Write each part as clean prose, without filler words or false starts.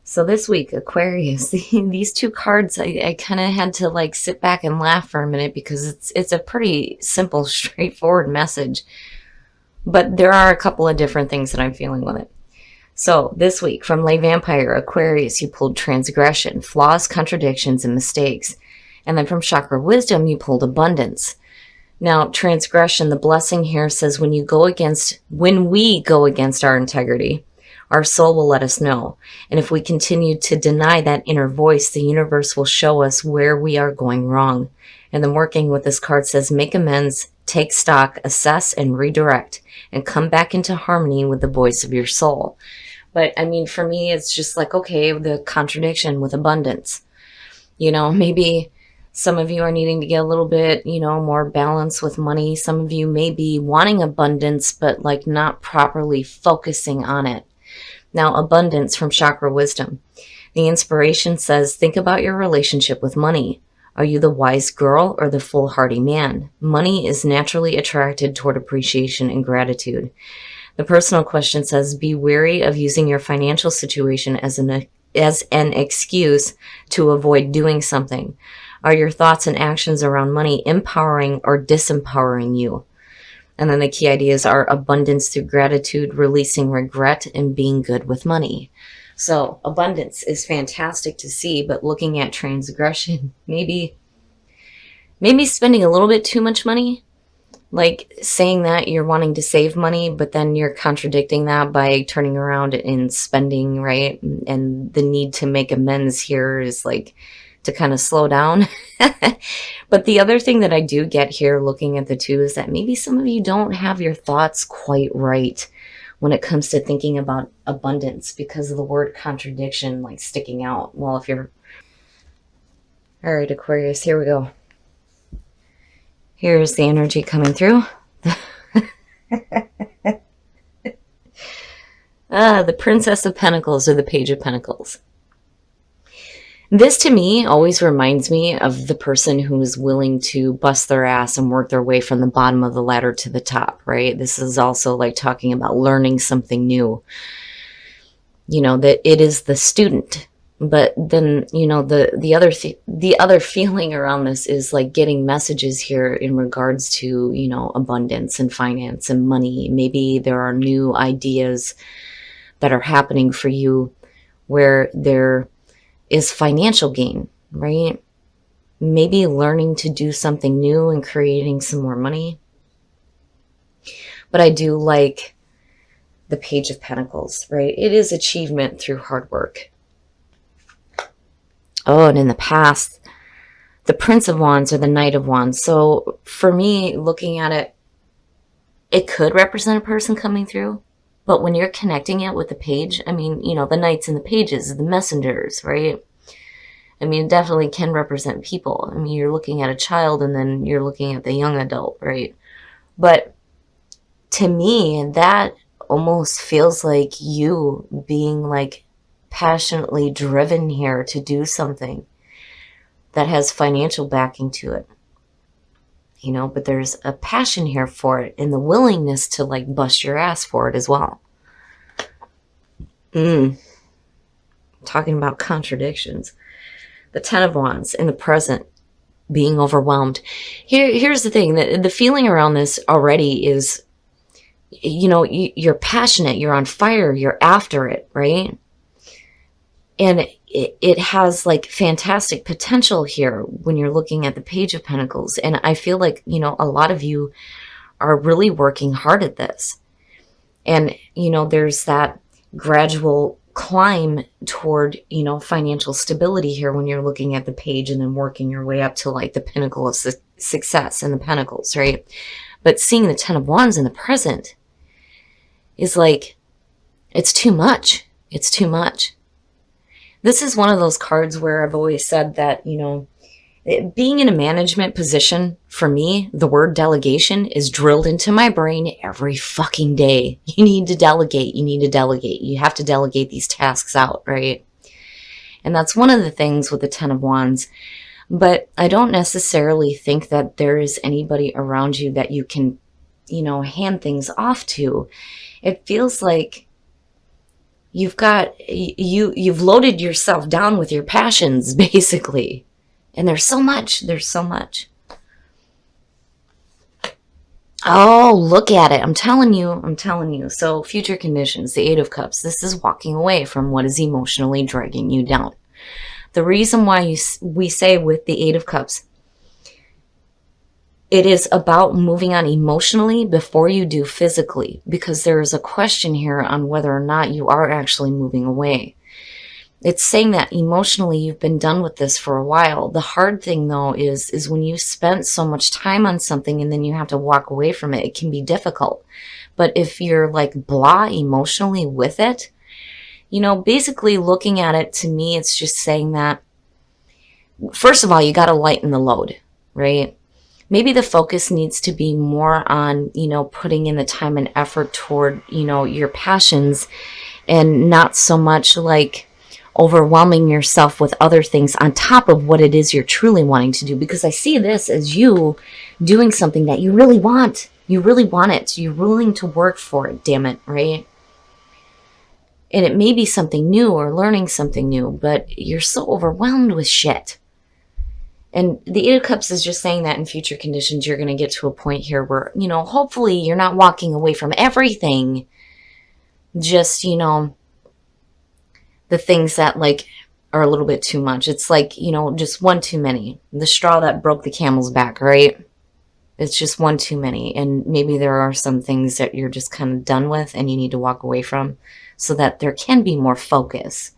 So this week, Aquarius, these two cards, I kind of had to like sit back and laugh for a minute because it's a pretty simple, straightforward message. But there are a couple of different things that I'm feeling with it. So this week, from Lay Vampire, Aquarius, you pulled transgression, flaws, contradictions, and mistakes. And then from Chakra Wisdom, you pulled abundance. Now, transgression, the blessing here says when we go against our integrity, our soul will let us know. And if we continue to deny that inner voice, the universe will show us where we are going wrong. And then working with this card says, make amends, take stock, assess, and redirect, and come back into harmony with the voice of your soul. But I mean, for me, it's just like, okay, the contradiction with abundance. Maybe some of you are needing to get a little bit, more balance with money. Some of you may be wanting abundance, but like not properly focusing on it. Now, abundance from Chakra Wisdom. The inspiration says, think about your relationship with money. Are you the wise girl or the foolhardy man? Money is naturally attracted toward appreciation and gratitude. The personal question says, be wary of using your financial situation as an excuse to avoid doing something. Are your thoughts and actions around money empowering or disempowering you? And then the key ideas are abundance through gratitude, releasing regret, and being good with money. So abundance is fantastic to see, but looking at transgression, maybe spending a little bit too much money, like saying that you're wanting to save money, but then you're contradicting that by turning around and spending, right? And the need to make amends here is like to kind of slow down. But the other thing that I do get here looking at the two is that maybe some of you don't have your thoughts quite right when it comes to thinking about abundance because of the word contradiction like sticking out. Well, if you're... All right, Aquarius, here we go. Here's the energy coming through. The Princess of Pentacles or the Page of Pentacles. This to me always reminds me of the person who is willing to bust their ass and work their way from the bottom of the ladder to the top, right? This is also like talking about learning something new. That it is the student. But then, the other feeling around this is like getting messages here in regards to, abundance and finance and money. Maybe there are new ideas that are happening for you where there is financial gain, right? Maybe learning to do something new and creating some more money. But I do like the Page of Pentacles, right? It is achievement through hard work. Oh, and in the past, the Prince of Wands or the Knight of Wands. So for me, looking at it, it could represent a person coming through. But when you're connecting it with the page, I mean, the knights and the pages, the messengers, right? I mean, it definitely can represent people. I mean, you're looking at a child and then you're looking at the young adult, right? But to me, that almost feels like you being like passionately driven here to do something that has financial backing to it. But there's a passion here for it and the willingness to like bust your ass for it as well. Talking about contradictions. The Ten of Wands in the present, being overwhelmed. Here's the thing, the feeling around this already is, you're passionate, you're on fire, you're after it, right? And it has like fantastic potential here when you're looking at the Page of Pentacles. And I feel like, a lot of you are really working hard at this. And, there's that gradual climb toward, financial stability here when you're looking at the page and then working your way up to like the pinnacle of success and the pentacles, right? But seeing the Ten of Wands in the present is like, it's too much. It's too much. This is one of those cards where I've always said that, being in a management position, for me, the word delegation is drilled into my brain every fucking day. You need to delegate. You need to delegate. You have to delegate these tasks out, right? And that's one of the things with the Ten of Wands. But I don't necessarily think that there is anybody around you that you can, hand things off to. It feels like you've loaded yourself down with your passions, basically. And there's so much. Oh, look at it. I'm telling you. So future conditions, the Eight of Cups. This is walking away from what is emotionally dragging you down. The reason why we say with the Eight of Cups, it is about moving on emotionally before you do physically, because there is a question here on whether or not you are actually moving away. It's saying that emotionally you've been done with this for a while. The hard thing though is when you spent so much time on something and then you have to walk away from it, it can be difficult. But if you're like blah emotionally with it, basically looking at it, to me, it's just saying that, first of all, you got to lighten the load, right? Maybe the focus needs to be more on, putting in the time and effort toward, your passions, and not so much like overwhelming yourself with other things on top of what it is you're truly wanting to do. Because I see this as you doing something that you really want. You really want it. You're willing to work for it, damn it, right? And it may be something new or learning something new, but you're so overwhelmed with shit. And the Eight of Cups is just saying that in future conditions, you're going to get to a point here where, hopefully you're not walking away from everything. Just, the things that like are a little bit too much. It's like, just one too many. The straw that broke the camel's back, right? It's just one too many. And maybe there are some things that you're just kind of done with and you need to walk away from, so that there can be more focus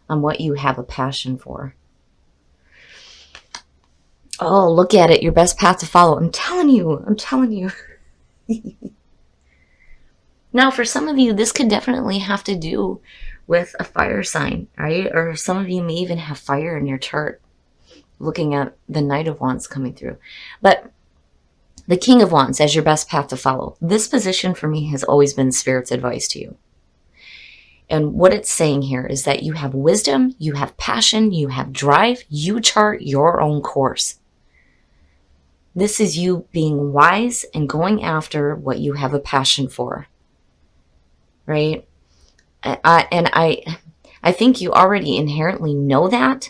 on what you have a passion for. Oh, look at it. Your best path to follow. I'm telling you. Now, for some of you, this could definitely have to do with a fire sign, right? Or some of you may even have fire in your chart, looking at the Knight of Wands coming through. But the King of Wands as your best path to follow. This position for me has always been Spirit's advice to you. And what it's saying here is that you have wisdom, you have passion, you have drive, you chart your own course. This is you being wise and going after what you have a passion for, right? I think you already inherently know that.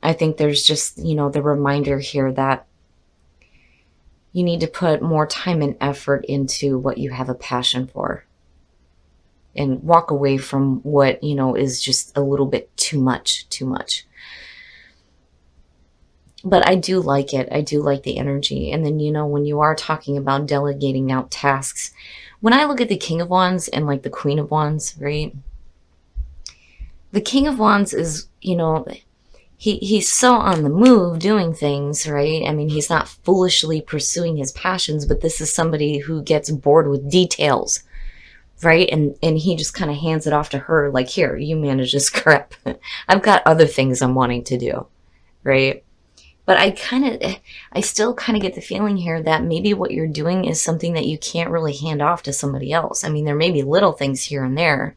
I think there's just, the reminder here that you need to put more time and effort into what you have a passion for, and walk away from what, is just a little bit too much. But I do like it. I do like the energy. And then, when you are talking about delegating out tasks, when I look at the King of Wands and like the Queen of Wands, right? The King of Wands is, he's so on the move doing things, right? I mean, he's not foolishly pursuing his passions, but this is somebody who gets bored with details, right? And he just kind of hands it off to her, like, here, you manage this crap. I've got other things I'm wanting to do, right? But I still kind of get the feeling here that maybe what you're doing is something that you can't really hand off to somebody else. I mean, there may be little things here and there,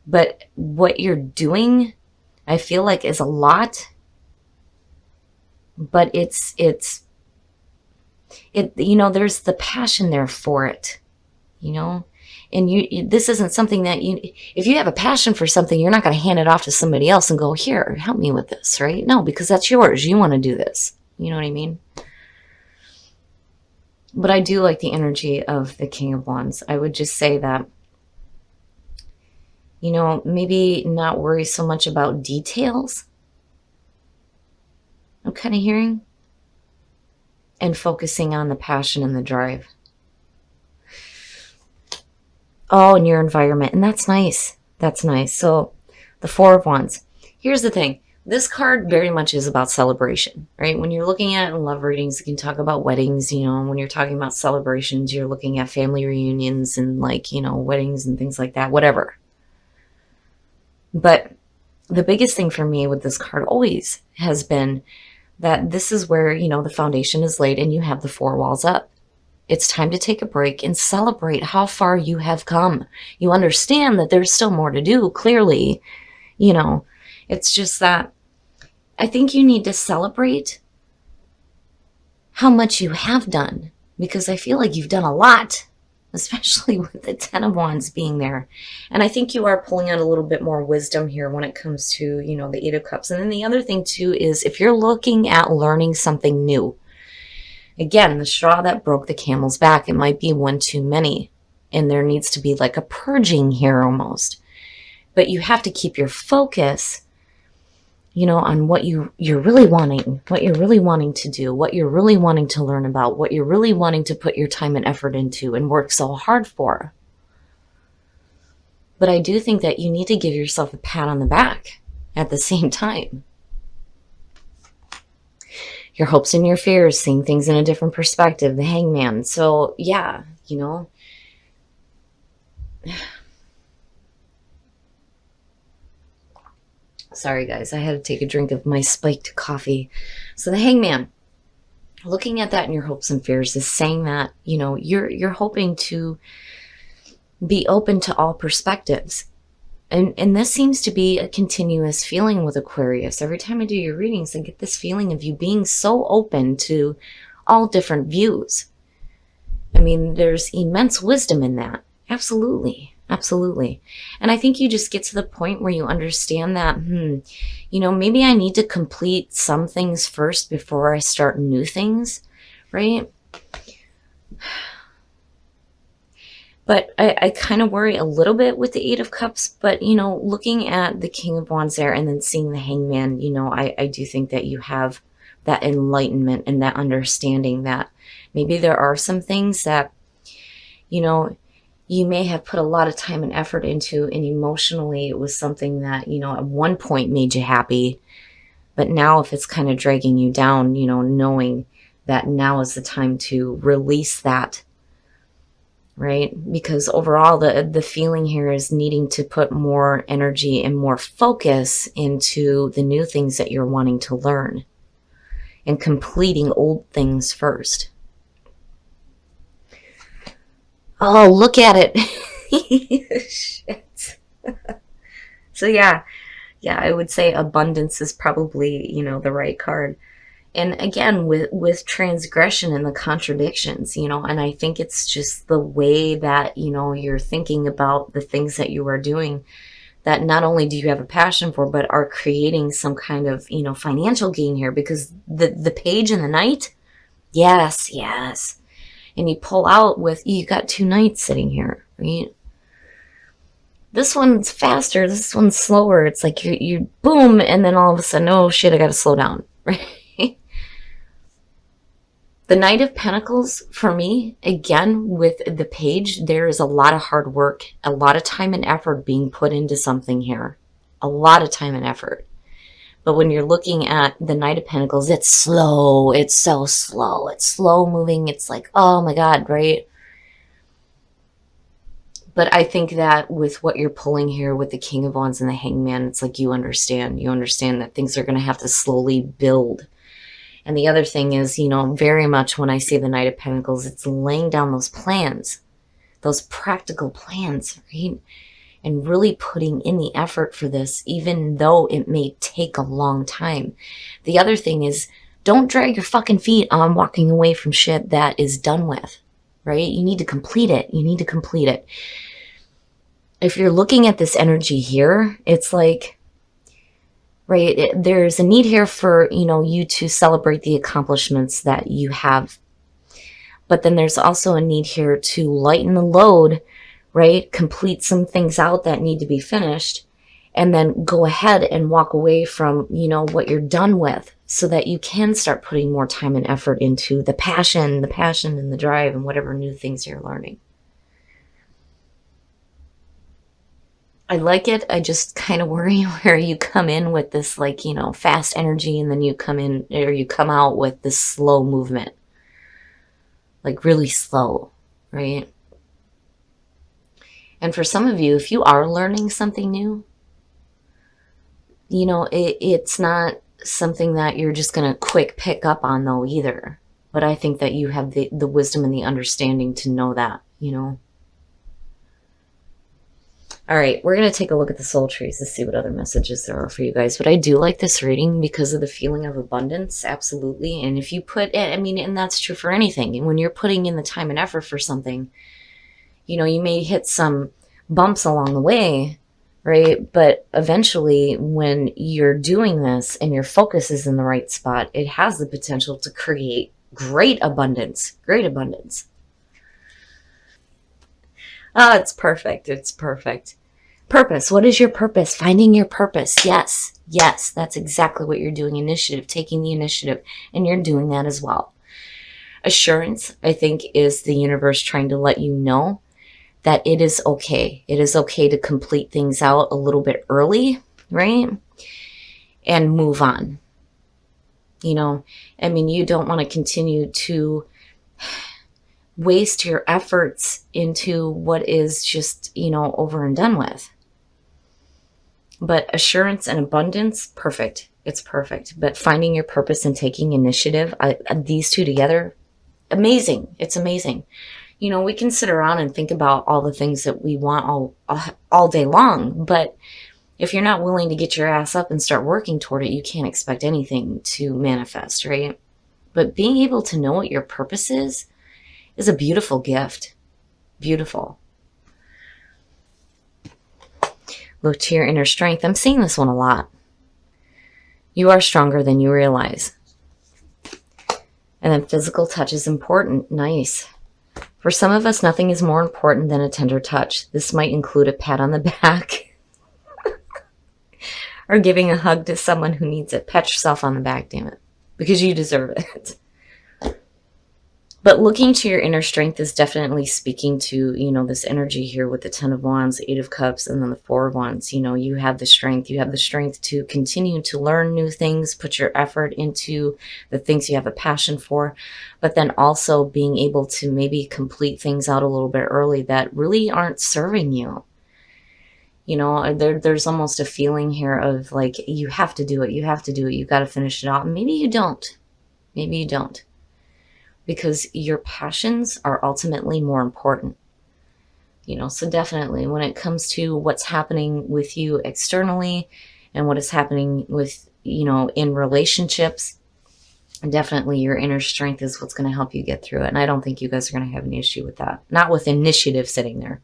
but what you're doing, I feel like, is a lot. But it's there's the passion there for it, And this isn't something that if you have a passion for something, you're not going to hand it off to somebody else and go, here, help me with this, right? No, because that's yours. You want to do this. You know what I mean? But I do like the energy of the King of Wands. I would just say that, maybe not worry so much about details. I'm kind of hearing. And focusing on the passion and the drive. Oh, and your environment. And that's nice. That's nice. So the Four of Wands. Here's the thing. This card very much is about celebration, right? When you're looking at love readings, you can talk about weddings, when you're talking about celebrations, you're looking at family reunions and weddings and things like that, whatever. But the biggest thing for me with this card always has been that this is where, the foundation is laid and you have the four walls up. It's time to take a break and celebrate how far you have come. You understand that there's still more to do, clearly. It's just that I think you need to celebrate how much you have done, because I feel like you've done a lot. especially with the Ten of Wands being there. And I think you are pulling out a little bit more wisdom here when it comes to, you know, the Eight of Cups. And then the other thing too is if you're looking at learning something new, again, the straw that broke the camel's back, it might be one too many. And there needs to be like a purging here almost. But you have to keep your focus, you know, on what you're really wanting, what you're really wanting to do, what you're really wanting to learn about, what you're really wanting to put your time and effort into and work so hard for. But I do think that you need to give yourself a pat on the back at the same time. Your hopes and your fears, seeing things in a different perspective, the Hangman. So yeah, you know, sorry guys, I had to take a drink of my spiked coffee. So the Hangman, looking at that in your hopes and fears is saying that, you know, you're hoping to be open to all perspectives. And this seems to be a continuous feeling with Aquarius. Every time I do your readings, I get this feeling of you being so open to all different views. I mean, there's immense wisdom in that. Absolutely. Absolutely. And I think you just get to the point where you understand that, you know, maybe I need to complete some things first before I start new things, right? But I kind of worry a little bit with the Eight of Cups, but, you know, looking at the King of Wands there and then seeing the Hangman, you know, I do think that you have that enlightenment and that understanding that maybe there are some things that, you know, you may have put a lot of time and effort into, and emotionally it was something that, you know, at one point made you happy. But now if it's kind of dragging you down, you know, knowing that now is the time to release that, right? Because overall the feeling here is needing to put more energy and more focus into the new things that you're wanting to learn and completing old things first. Oh, look at it. Shit. So yeah, I would say abundance is probably, you know, the right card. And again, with transgression and the contradictions, you know, and I think it's just the way that, you know, you're thinking about the things that you are doing that not only do you have a passion for, but are creating some kind of, you know, financial gain here, because the page and the knight, yes. And you pull out with, you got two knights sitting here, right? This one's faster, this one's slower. It's like you boom, and then all of a sudden, oh shit, I gotta slow down, right? The Knight of Pentacles, for me, again, with the page, there is a lot of hard work, a lot of time and effort being put into something here. A lot of time and effort. But when you're looking at the Knight of Pentacles, it's slow. It's so slow. It's slow moving. It's like, oh my God, right? But I think that with what you're pulling here with the King of Wands and the Hangman, it's like you understand. You understand that things are going to have to slowly build. And the other thing is, you know, very much when I say the Knight of Pentacles, it's laying down those plans, those practical plans, right? And really putting in the effort for this, even though it may take a long time. The other thing is, don't drag your fucking feet on walking away from shit that is done with, right? You need to complete it. You need to complete it. If you're looking at this energy here, it's like, right, there's a need here for, you know, you to celebrate the accomplishments that you have. But then there's also a need here to lighten the load, right? Complete some things out that need to be finished, and then go ahead and walk away from, you know, what you're done with, so that you can start putting more time and effort into the passion and the drive and whatever new things you're learning. I like it. I just kind of worry where you come in with this, like, you know, fast energy, and then you come in, or you come out with this slow movement. Like really slow, right? And for some of you, if you are learning something new, you know, it's not something that you're just going to quick pick up on though either. But I think that you have the wisdom and the understanding to know that, you know. All right, we're going to take a look at the soul trees to see what other messages there are for you guys. But I do like this reading because of the feeling of abundance, absolutely. And if you put, I mean, and that's true for anything. When you're putting in the time and effort for something, You know, you may hit some bumps along the way, right? But eventually, when you're doing this and your focus is in the right spot, it has the potential to create great abundance, great abundance. Oh, it's perfect. It's perfect. Purpose. What is your purpose? Finding your purpose. Yes. Yes. That's exactly what you're doing. Initiative, taking the initiative. And you're doing that as well. Assurance, I think, is the universe trying to let you know that it is okay. It is okay to complete things out a little bit early, right? And move on. You know, I mean, you don't want to continue to waste your efforts into what is just, you know, over and done with. But assurance and abundance, perfect. It's perfect. But finding your purpose and taking initiative, these two together, amazing. It's amazing. You know, we can sit around and think about all the things that we want all day long, but if you're not willing to get your ass up and start working toward it, you can't expect anything to manifest, right? But being able to know what your purpose is a beautiful gift. Beautiful. Look to your inner strength. I'm seeing this one a lot. You are stronger than you realize. And then physical touch is important. Nice. For some of us, nothing is more important than a tender touch. This might include a pat on the back or giving a hug to someone who needs it. Pat yourself on the back, damn it, because you deserve it. But looking to your inner strength is definitely speaking to, you know, this energy here with the 10 of Wands, 8 of Cups, and then the 4 of Wands. You know, you have the strength. You have the strength to continue to learn new things, put your effort into the things you have a passion for, but then also being able to maybe complete things out a little bit early that really aren't serving you. You know, there's almost a feeling here of like, you have to do it. You have to do it. You got to finish it out. And maybe you don't. Maybe you don't. Because your passions are ultimately more important. You know, so definitely when it comes to what's happening with you externally and what is happening with, you know, in relationships, definitely your inner strength is what's going to help you get through it. And I don't think you guys are going to have an issue with that. Not with initiative sitting there,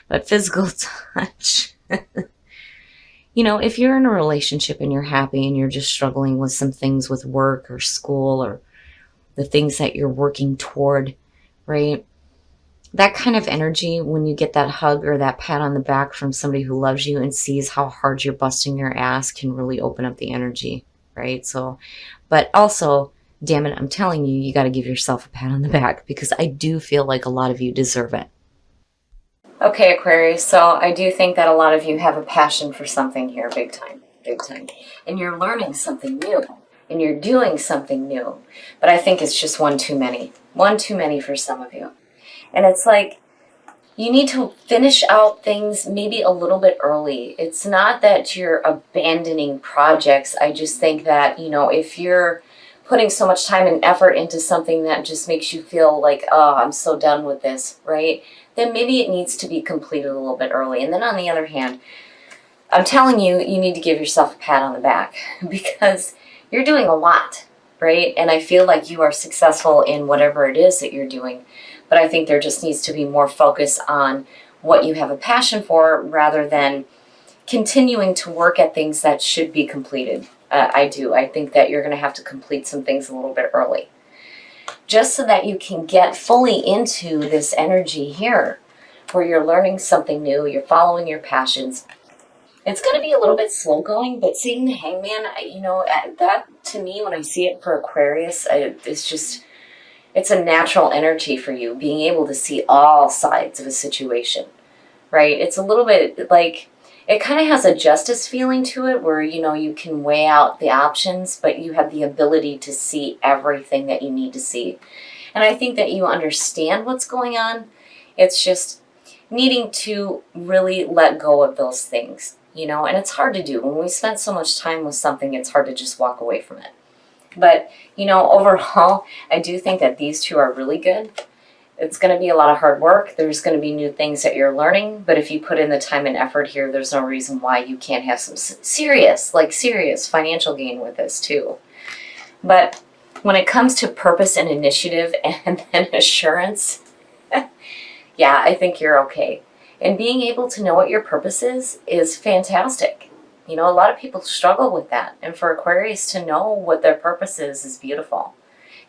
but physical touch. You know, if you're in a relationship and you're happy and you're just struggling with some things with work or school or the things that you're working toward, right? That kind of energy, when you get that hug or that pat on the back from somebody who loves you and sees how hard you're busting your ass, can really open up the energy, right? So, but also, damn it, I'm telling you, you got to give yourself a pat on the back because I do feel like a lot of you deserve it. Okay, Aquarius, so I do think that a lot of you have a passion for something here, big time, big time. And you're learning something new. And you're doing something new. But I think it's just one too many. One too many for some of you. And it's like, you need to finish out things maybe a little bit early. It's not that you're abandoning projects. I just think that, you know, if you're putting so much time and effort into something that just makes you feel like, oh, I'm so done with this, right? Then maybe it needs to be completed a little bit early. And then on the other hand, I'm telling you, you need to give yourself a pat on the back because you're doing a lot, right? And I feel like you are successful in whatever it is that you're doing. But I think there just needs to be more focus on what you have a passion for rather than continuing to work at things that should be completed. I do. I think that you're going to have to complete some things a little bit early. Just so that you can get fully into this energy here where you're learning something new, you're following your passions. It's going to be a little bit slow going, but seeing the Hangman, you know, that to me, when I see it for Aquarius, it's a natural energy for you, being able to see all sides of a situation, right? It's a little bit like, it kind of has a justice feeling to it where, you know, you can weigh out the options, but you have the ability to see everything that you need to see. And I think that you understand what's going on. It's just needing to really let go of those things. You know, and it's hard to do. When we spend so much time with something, it's hard to just walk away from it. But, you know, overall, I do think that these two are really good. It's going to be a lot of hard work. There's going to be new things that you're learning. But if you put in the time and effort here, there's no reason why you can't have some serious financial gain with this too. But when it comes to purpose and initiative and then assurance, Yeah, I think you're okay. And being able to know what your purpose is fantastic. You know, a lot of people struggle with that. And for Aquarius to know what their purpose is beautiful.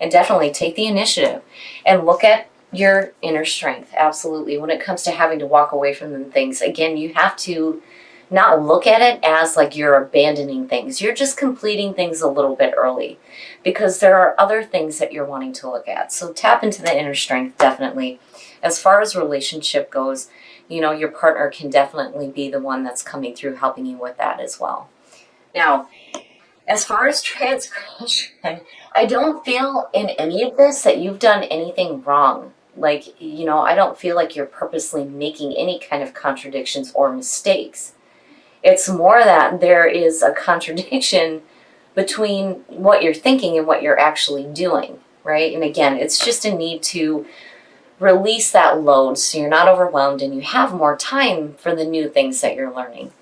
And definitely take the initiative and look at your inner strength. Absolutely. When it comes to having to walk away from them things, again, you have to not look at it as like you're abandoning things. You're just completing things a little bit early because there are other things that you're wanting to look at. So tap into the inner strength, definitely. As far as relationship goes, you know, your partner can definitely be the one that's coming through helping you with that as well. Now, as far as transgression, I don't feel in any of this that you've done anything wrong. Like, you know, I don't feel like you're purposely making any kind of contradictions or mistakes. It's more that there is a contradiction between what you're thinking and what you're actually doing, right? And again, it's just a need to release that load so you're not overwhelmed and you have more time for the new things that you're learning.